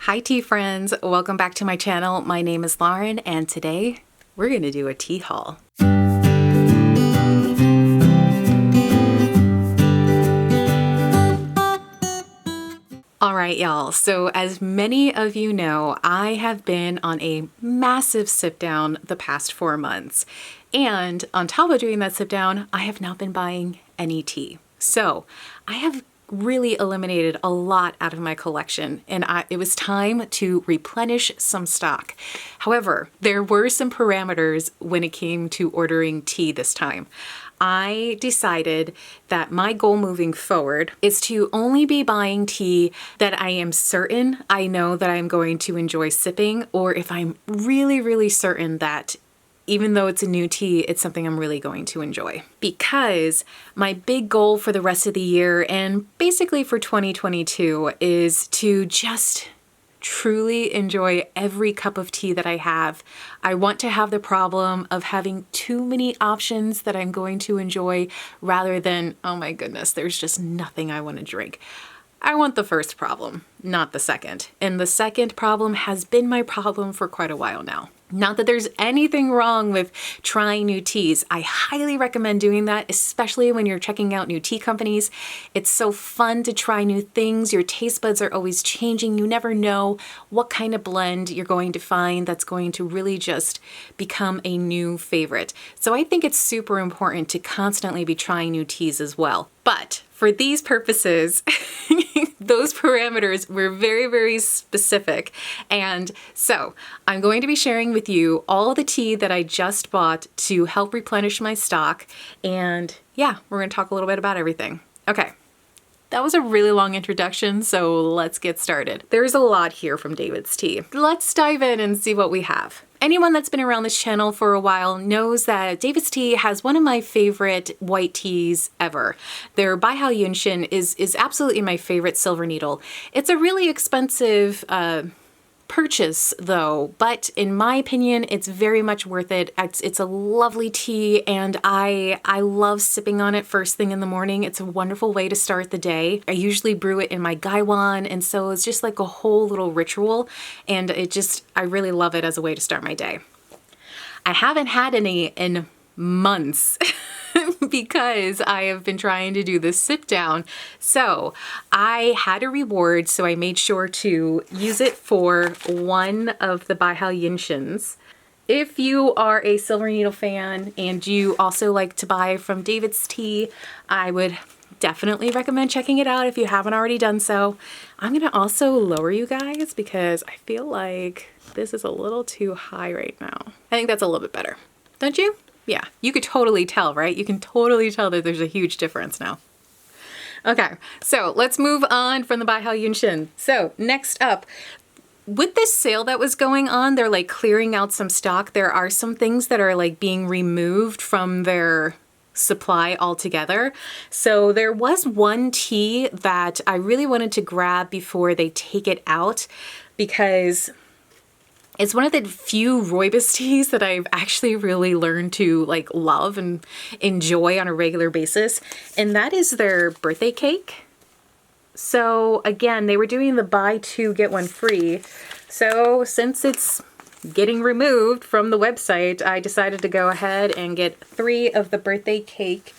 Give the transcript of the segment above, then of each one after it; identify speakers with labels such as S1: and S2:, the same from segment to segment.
S1: Hi tea friends, welcome back to my channel. My name is Lauren and today we're gonna do a tea haul. All right, y'all. So as many of you know, I have been on a massive sip down the past 4 months. And on top of doing that sip down, I have not been buying any tea. So I have really eliminated a lot out of my collection and it was time to replenish some stock. However, there were some parameters when it came to ordering tea this time. I decided that my goal moving forward is to only be buying tea that I am certain I know that I'm going to enjoy sipping, or if I'm really certain that even though it's a new tea, it's something I'm really going to enjoy. Because my big goal for the rest of the year and basically for 2022 is to just truly enjoy every cup of tea that I have. I want to have the problem of having too many options that I'm going to enjoy rather than, oh my goodness, there's just nothing I want to drink. I want the first problem, not the second. And the second problem has been my problem for quite a while now. Not that there's anything wrong with trying new teas. I highly recommend doing that, especially when you're checking out new tea companies. It's so fun to try new things. Your taste buds are always changing. You never know what kind of blend you're going to find that's going to really just become a new favorite. So I think it's super important to constantly be trying new teas as well. But for these purposes, those parameters were very specific. And so I'm going to be sharing with you all the tea that I just bought to help replenish my stock. And yeah, we're going to talk a little bit about everything. Okay. That was a really long introduction, so let's get started. There's a lot here from David's Tea. Let's dive in and see what we have. Anyone that's been around this channel for a while knows that David's Tea has one of my favorite white teas ever. Their Baihao Yunshin is absolutely my favorite silver needle. It's a really expensive purchase though, but in my opinion, it's very much worth it. It's a lovely tea and I love sipping on it first thing in the morning. It's a wonderful way to start the day. I usually brew it in my gaiwan, and so it's just like a whole little ritual, and I really love it as a way to start my day. I haven't had any in months because I have been trying to do this sip down. So I had a reward, so I made sure to use it for one of the Baihao Yinshins. If you are a Silver Needle fan and you also like to buy from David's Tea, I would definitely recommend checking it out if you haven't already done so. I'm gonna also lower you guys because I feel like this is a little too high right now. I think that's a little bit better, don't you? Yeah, you could totally tell, right? You can totally tell that there's a huge difference now. Okay, so let's move on from the Baihao Yunshin. So next up, with this sale that was going on, they're like clearing out some stock. There are some things that are like being removed from their supply altogether. So there was one tea that I really wanted to grab before they take it out because it's one of the few rooibos teas that I've actually really learned to like love and enjoy on a regular basis, and that is their birthday cake. So again, they were doing the buy two get one free. So since it's getting removed from the website, I decided to go ahead and get 3 of the birthday cake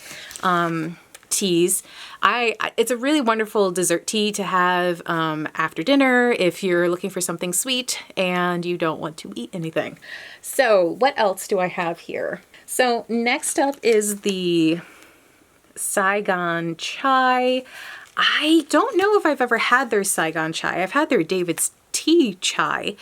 S1: teas. It's a really wonderful dessert tea to have after dinner if you're looking for something sweet and you don't want to eat anything. So what else do I have here? So next up is the Saigon chai. I don't know if I've ever had their Saigon chai. I've had their David's Tea chai.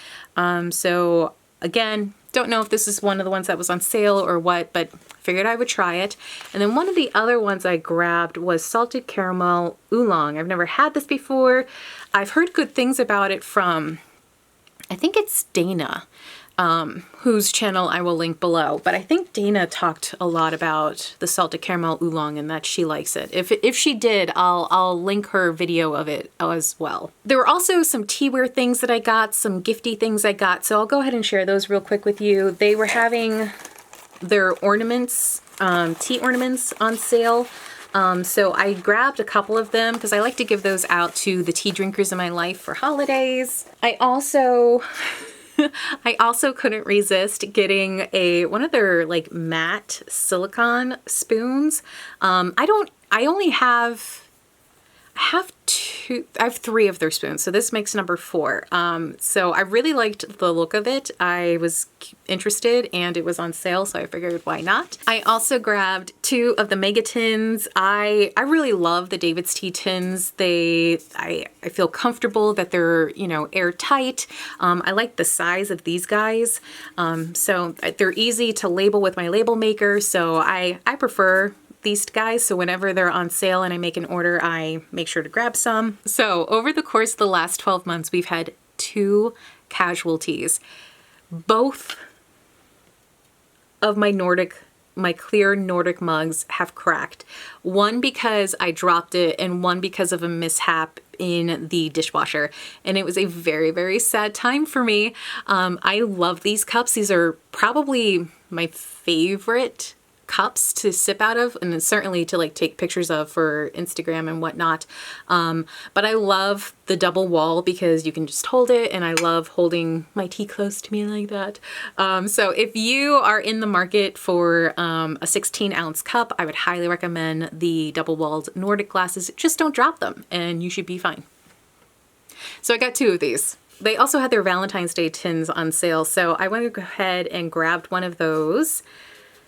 S1: So again, don't know if this is one of the ones that was on sale or what, but figured I would try it. And then one of the other ones I grabbed was salted caramel oolong. I've never had this before. I've heard good things about it from, I think it's Dana, whose channel I will link below. But I think Dana talked a lot about the salted caramel oolong and that she likes it. If she did, I'll link her video of it as well. There were also some teaware things that I got, some gifty things I got. So I'll go ahead and share those real quick with you. They were having their ornaments, tea ornaments on sale. So I grabbed a couple of them because I like to give those out to the tea drinkers in my life for holidays. I also couldn't resist getting one of their like matte silicone spoons. I have 3 of their spoons, so this makes number 4. So I really liked the look of it. I was interested and it was on sale, so I figured why not. I also grabbed 2 of the mega tins. I really love the davidstea tins. I feel comfortable that they're, you know, airtight. I like the size of these guys. So they're easy to label with my label maker, so I prefer these guys, so whenever they're on sale and I make an order, I make sure to grab some. So over the course of the last 12 months, we've had 2 casualties. Both of my clear Nordic mugs have cracked. One because I dropped it and one because of a mishap in the dishwasher. And it was a very, very sad time for me. I love these cups. These are probably my favorite cups to sip out of, and certainly to like take pictures of for Instagram and whatnot. But I love the double wall because you can just hold it, and I love holding my tea close to me like that. So if you are in the market for a 16-ounce cup, I would highly recommend the double walled Nordic glasses. Just don't drop them and you should be fine. So I got 2 of these. They also had their Valentine's Day tins on sale, so I went to go ahead and grabbed one of those.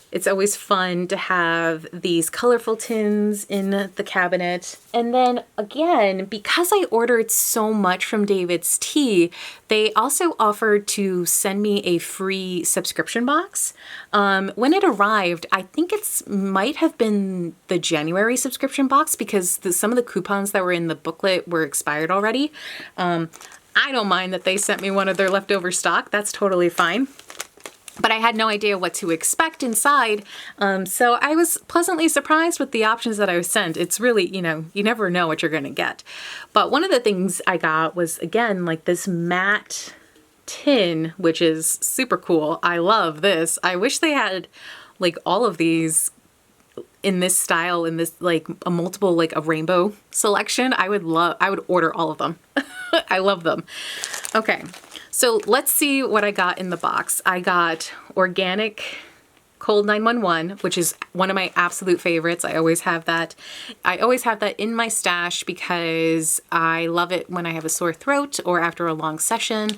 S1: It's always fun to have these colorful tins in the cabinet. And then again, because I ordered so much from davidstea, they also offered to send me a free subscription box. When it arrived, I think might have been the January subscription box because some of the coupons that were in the booklet were expired already. I don't mind that they sent me one of their leftover stock. That's totally fine. But I had no idea what to expect inside. So I was pleasantly surprised with the options that I was sent. It's really, you know, you never know what you're gonna get. But one of the things I got was, again, like this matte tin, which is super cool. I love this. I wish they had like all of these in this style, in this like a multiple, like a rainbow selection. I would order all of them. I love them. Okay. So let's see what I got in the box. I got organic cold 911, which is one of my absolute favorites. I always have that. I always have that in my stash because I love it when I have a sore throat or after a long session.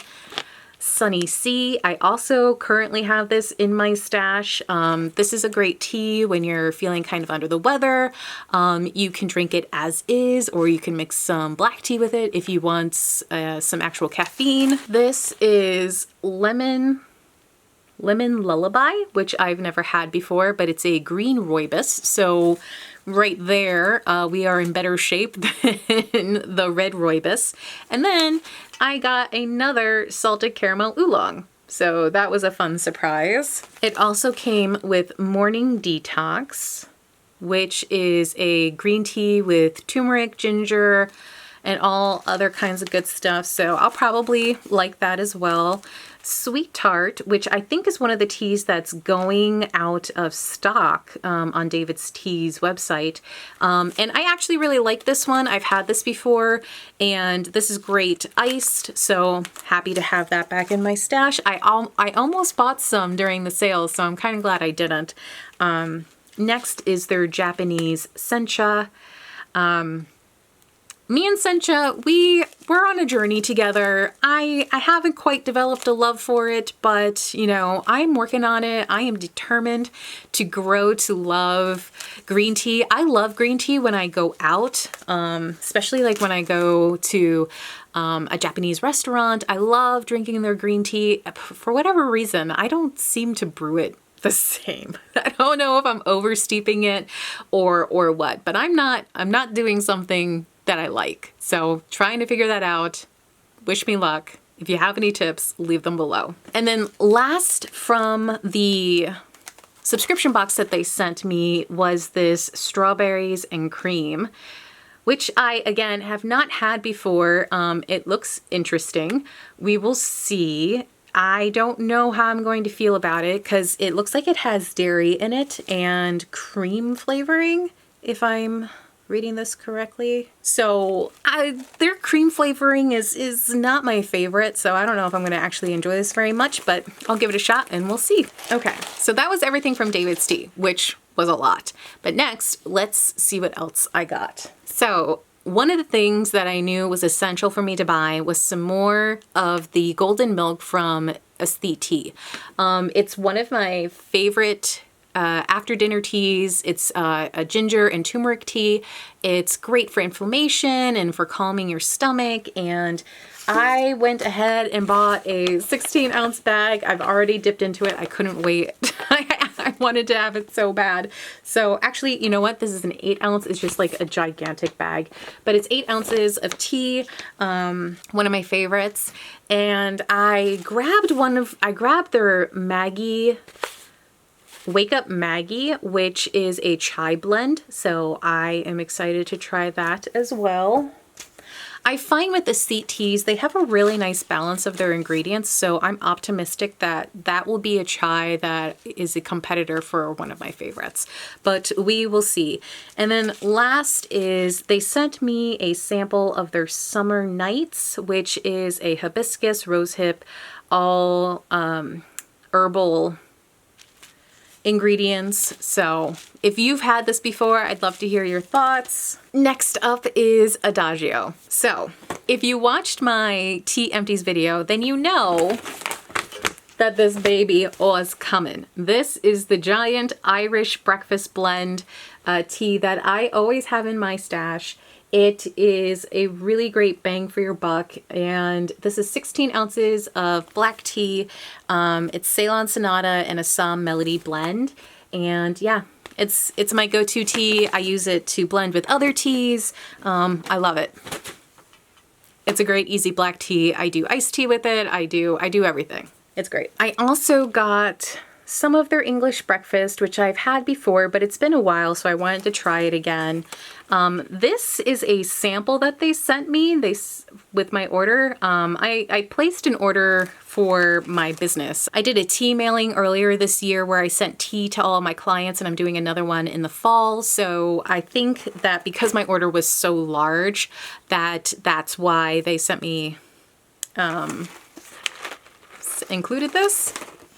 S1: Sunny Sea. I also currently have this in my stash. This is a great tea when you're feeling kind of under the weather. You can drink it as is, or you can mix some black tea with it if you want some actual caffeine. This is Lemon Lullaby, which I've never had before, but it's a green rooibos. So right there, we are in better shape than the red rooibos. And then I got another salted caramel oolong. So that was a fun surprise. It also came with Morning Detox, which is a green tea with turmeric, ginger, and all other kinds of good stuff. So I'll probably like that as well. Sweet Tart, which I think is one of the teas that's going out of stock on davidstea's website. And I actually really like this one. I've had this before, and this is great iced, so happy to have that back in my stash. I almost bought some during the sale, so I'm kind of glad I didn't. Next is their Japanese sencha. Me and Sencha, we're on a journey together. I haven't quite developed a love for it, but you know, I'm working on it. I am determined to grow to love green tea. I love green tea when I go out, especially like when I go to a Japanese restaurant. I love drinking their green tea. For whatever reason, I don't seem to brew it the same. I don't know if I'm over steeping it or what, but I'm not doing something that I like. So trying to figure that out. Wish me luck. If you have any tips, leave them below. And then last from the subscription box that they sent me was this strawberries and cream, which I, again, have not had before. It looks interesting. We will see. I don't know how I'm going to feel about it because it looks like it has dairy in it and cream flavoring. if I'm reading this correctly. So their cream flavoring is not my favorite, so I don't know if I'm gonna actually enjoy this very much, but I'll give it a shot and we'll see. Okay, so that was everything from davidstea, which was a lot. But next, let's see what else I got. So one of the things that I knew was essential for me to buy was some more of the golden milk from Asthy tea. It's one of my favorite after dinner teas. It's a ginger and turmeric tea. It's great for inflammation and for calming your stomach. And I went ahead and bought a 16-ounce bag. I've already dipped into it. I couldn't wait. I wanted to have it so bad. So actually, you know what? This is an 8-ounce. It's just like a gigantic bag, but it's 8 ounces of tea. One of my favorites. And I grabbed their Maggie Wake Up Maggie, which is a chai blend. So I am excited to try that as well. I find with the Asthy teas, they have a really nice balance of their ingredients. So I'm optimistic that that will be a chai that is a competitor for one of my favorites, but we will see. And then last is they sent me a sample of their Summer Nights, which is a hibiscus, rosehip, all herbal ingredients. So if you've had this before, I'd love to hear your thoughts. Next up is Adagio. So if you watched my tea empties video, then you know that this baby was coming. This is the giant Irish breakfast blend tea that I always have in my stash. It is a really great bang for your buck, and this is 16 ounces of black tea. It's Ceylon Sonata and Assam Melody blend, and yeah, it's my go-to tea. I use it to blend with other teas. I love it. It's a great easy black tea. I do iced tea with it. I do everything. It's great. I also got some of their English breakfast, which I've had before, but it's been a while, so I wanted to try it again. This is a sample that they sent me with my order. I placed an order for my business. I did a tea mailing earlier this year where I sent tea to all of my clients, and I'm doing another one in the fall. So I think that because my order was so large, that's why they sent me, included this.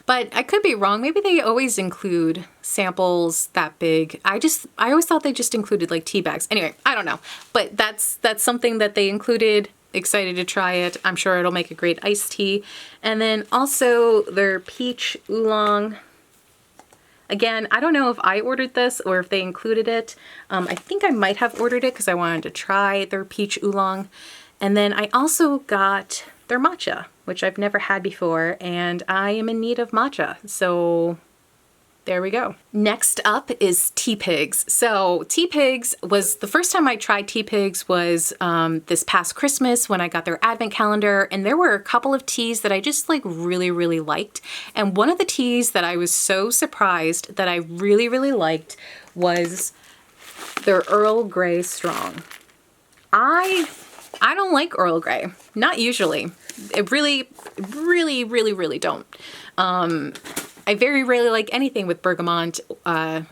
S1: But I could be wrong. Maybe they always include samples that big. I always thought they just included like tea bags. Anyway, I don't know. But that's something that they included. Excited to try it. I'm sure it'll make a great iced tea. And then also their peach oolong. Again, I don't know if I ordered this or if they included it. I think I might have ordered it because I wanted to try their peach oolong. And then I also got their matcha, which I've never had before, and I am in need of matcha. So there we go. Next up is Tea Pigs. So Tea Pigs was, the first time I tried Tea Pigs was this past Christmas when I got their advent calendar, and there were a couple of teas that I just like really liked. And one of the teas that I was so surprised that I really liked was their Earl Grey Strong. I don't like Earl Grey, not usually. I really don't. I very rarely like anything with bergamot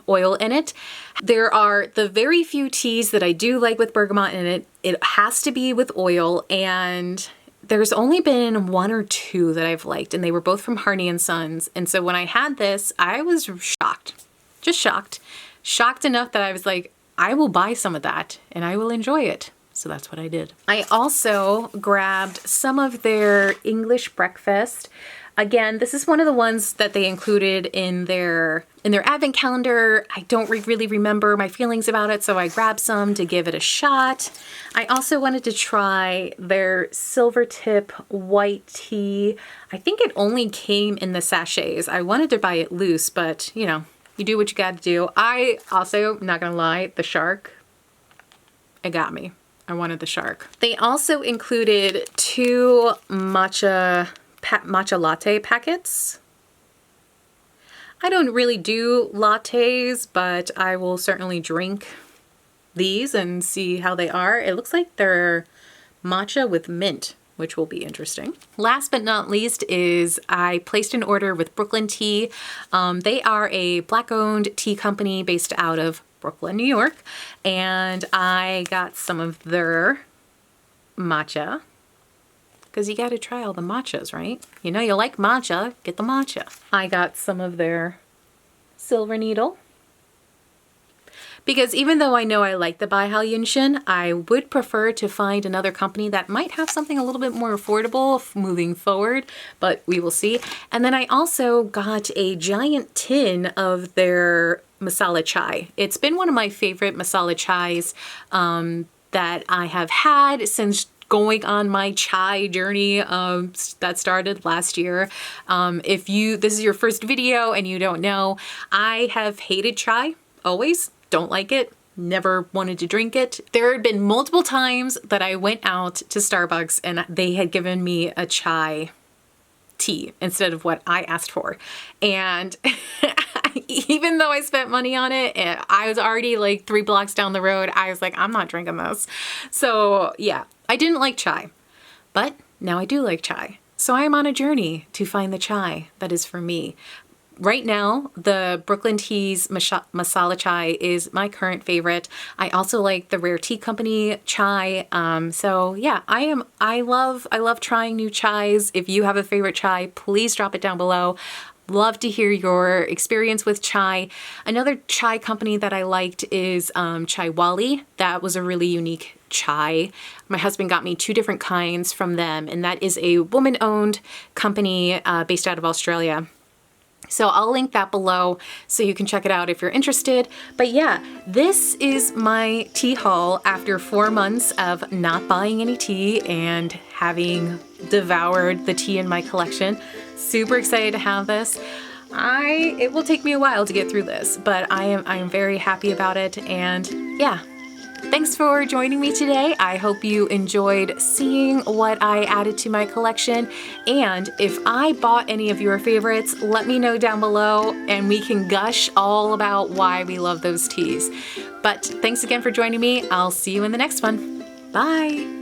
S1: oil in it. There are the very few teas that I do like with bergamot in it. It has to be with oil, and there's only been 1 or 2 that I've liked, and they were both from Harney & Sons. And so when I had this, I was shocked, just shocked. Shocked enough that I was like, I will buy some of that and I will enjoy it. So that's what I did. I also grabbed some of their English breakfast. Again, this is one of the ones that they included in their advent calendar. I don't really remember my feelings about it, so I grabbed some to give it a shot. I also wanted to try their Silvertip white tea. I think it only came in the sachets. I wanted to buy it loose, but you know, you do what you gotta do. I also, not gonna lie, the shark, it got me. I wanted the shark. They also included 2 matcha latte packets. I don't really do lattes, but I will certainly drink these and see how they are. It looks like they're matcha with mint, which will be interesting. Last but not least is I placed an order with Brooklyn Tea. They are a Black-owned tea company based out of Brooklyn, New York, and I got some of their matcha, because you got to try all the matchas, right? You know you like matcha, get the matcha. I got some of their Silver Needle, because even though I know I like the Baihaoyunshin, I would prefer to find another company that might have something a little bit more affordable moving forward, but we will see. And then I also got a giant tin of their masala chai. It's been one of my favorite masala chais that I have had since going on my chai journey that started last year. If this is your first video and you don't know, I have hated chai, always. Don't like it, never wanted to drink it. There had been multiple times that I went out to Starbucks and they had given me a chai tea instead of what I asked for. And even though I spent money on it, and I was already like 3 blocks down the road, I was like, I'm not drinking this. So yeah, I didn't like chai, but now I do like chai. So I am on a journey to find the chai that is for me. Right now, the Brooklyn Tea's masala chai is my current favorite. I also like the Rare Tea Company chai. So yeah, I love trying new chais. If you have a favorite chai, please drop it down below. Love to hear your experience with chai. Another chai company that I liked is Chai Wali. That was a really unique chai. My husband got me 2 different kinds from them, and that is a woman-owned company based out of Australia. So I'll link that below so you can check it out if you're interested. But yeah, this is my tea haul after 4 months of not buying any tea and having devoured the tea in my collection. Super excited to have this. It will take me a while to get through this, but I am very happy about it. And yeah, thanks for joining me today. I hope you enjoyed seeing what I added to my collection. And if I bought any of your favorites, let me know down below and we can gush all about why we love those teas. But thanks again for joining me. I'll see you in the next one. Bye.